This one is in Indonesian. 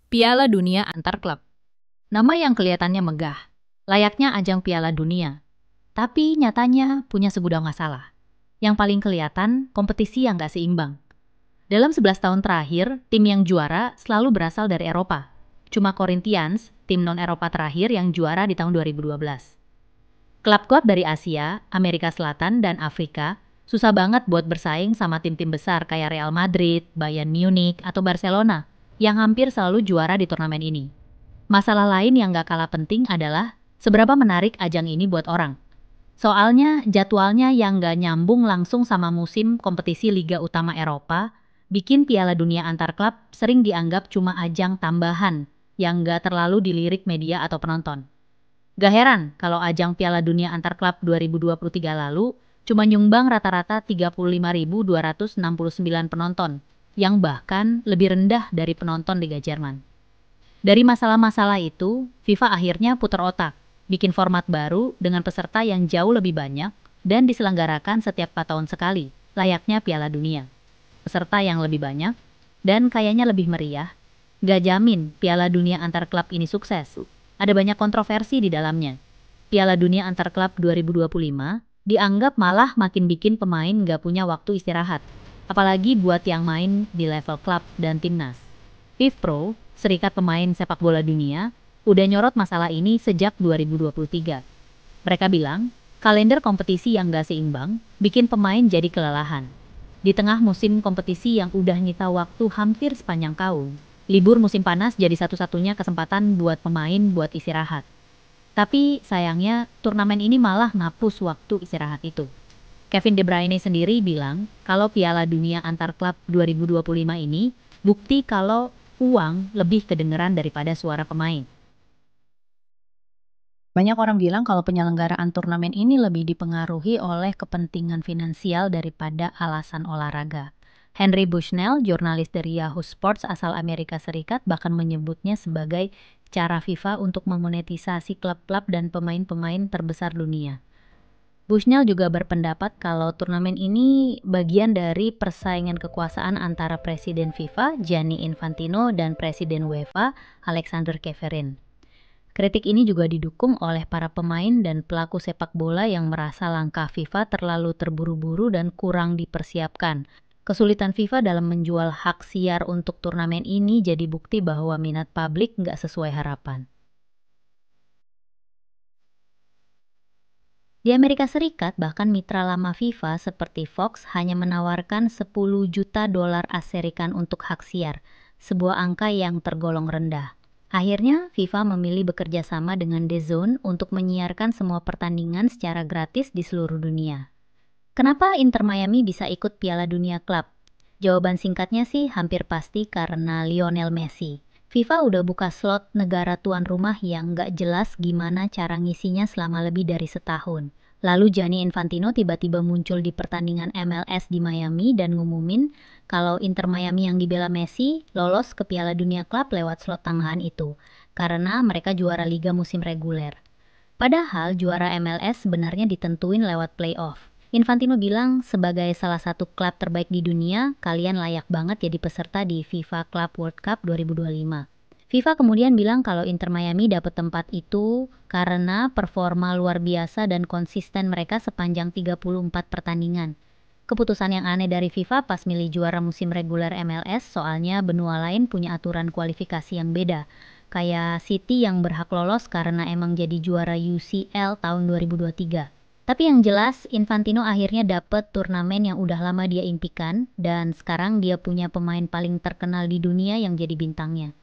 Piala Dunia Antar Klub. Nama yang kelihatannya megah, layaknya ajang Piala Dunia. Tapi nyatanya punya segudang masalah. Yang paling kelihatan, kompetisi yang gak seimbang. Dalam 11 tahun terakhir, tim yang juara selalu berasal dari Eropa. Cuma Corinthians, tim non-Eropa terakhir yang juara di tahun 2012. Klub-klub dari Asia, Amerika Selatan, dan Afrika susah banget buat bersaing sama tim-tim besar kayak Real Madrid, Bayern Munich, atau Barcelona yang hampir selalu juara di turnamen ini. Masalah lain yang gak kalah penting adalah seberapa menarik ajang ini buat orang. Soalnya jadwalnya yang gak nyambung langsung sama musim kompetisi Liga Utama Eropa, bikin Piala Dunia Antar Klub sering dianggap cuma ajang tambahan yang gak terlalu dilirik media atau penonton. Gak heran kalau ajang Piala Dunia Antar Klub 2023 lalu cuma nyumbang rata-rata 35.269 penonton, yang bahkan lebih rendah dari penonton Liga Jerman. Dari masalah-masalah itu, FIFA akhirnya putar otak, bikin format baru dengan peserta yang jauh lebih banyak dan diselenggarakan setiap 4 tahun sekali, layaknya Piala Dunia. Peserta yang lebih banyak dan kayaknya lebih meriah, gak jamin Piala Dunia Antar Klub ini sukses. Ada banyak kontroversi di dalamnya. Piala Dunia Antar Klub 2025 dianggap malah makin bikin pemain gak punya waktu istirahat, apalagi buat yang main di level klub dan timnas. FIFPro, Serikat Pemain Sepak Bola Dunia, udah nyorot masalah ini sejak 2023. Mereka bilang, kalender kompetisi yang gak seimbang bikin pemain jadi kelelahan. Di tengah musim kompetisi yang udah nyita waktu hampir sepanjang tahun, libur musim panas jadi satu-satunya kesempatan buat pemain buat istirahat. Tapi sayangnya, turnamen ini malah ngapus waktu istirahat itu. Kevin De Bruyne sendiri bilang kalau Piala Dunia Antar Klub 2025 ini bukti kalau uang lebih kedengeran daripada suara pemain. Banyak orang bilang kalau penyelenggaraan turnamen ini lebih dipengaruhi oleh kepentingan finansial daripada alasan olahraga. Henry Bushnell, jurnalis dari Yahoo Sports asal Amerika Serikat, bahkan menyebutnya sebagai cara FIFA untuk memonetisasi klub-klub dan pemain-pemain terbesar dunia. Bushnell juga berpendapat kalau turnamen ini bagian dari persaingan kekuasaan antara Presiden FIFA, Gianni Infantino, dan Presiden UEFA, Alexander Ceferin. Kritik ini juga didukung oleh para pemain dan pelaku sepak bola yang merasa langkah FIFA terlalu terburu-buru dan kurang dipersiapkan. Kesulitan FIFA dalam menjual hak siar untuk turnamen ini jadi bukti bahwa minat publik nggak sesuai harapan. Di Amerika Serikat, bahkan mitra lama FIFA seperti Fox hanya menawarkan 10 juta dolar Amerika untuk hak siar, sebuah angka yang tergolong rendah. Akhirnya, FIFA memilih bekerja sama dengan DAZN untuk menyiarkan semua pertandingan secara gratis di seluruh dunia. Kenapa Inter Miami bisa ikut Piala Dunia Klub? Jawaban singkatnya sih hampir pasti karena Lionel Messi. FIFA udah buka slot negara tuan rumah yang nggak jelas gimana cara ngisinya selama lebih dari setahun. Lalu Gianni Infantino tiba-tiba muncul di pertandingan MLS di Miami dan ngumumin kalau Inter Miami yang dibela Messi lolos ke Piala Dunia Klub lewat slot tambahan itu, karena mereka juara liga musim reguler. Padahal juara MLS sebenarnya ditentuin lewat playoff. Infantino bilang sebagai salah satu klub terbaik di dunia, kalian layak banget jadi peserta di FIFA Club World Cup 2025. FIFA kemudian bilang kalau Inter Miami dapat tempat itu karena performa luar biasa dan konsisten mereka sepanjang 34 pertandingan. Keputusan yang aneh dari FIFA pas milih juara musim reguler MLS, soalnya benua lain punya aturan kualifikasi yang beda. Kayak City yang berhak lolos karena emang jadi juara UCL tahun 2023. Tapi yang jelas, Infantino akhirnya dapet turnamen yang udah lama dia impikan, dan sekarang dia punya pemain paling terkenal di dunia yang jadi bintangnya.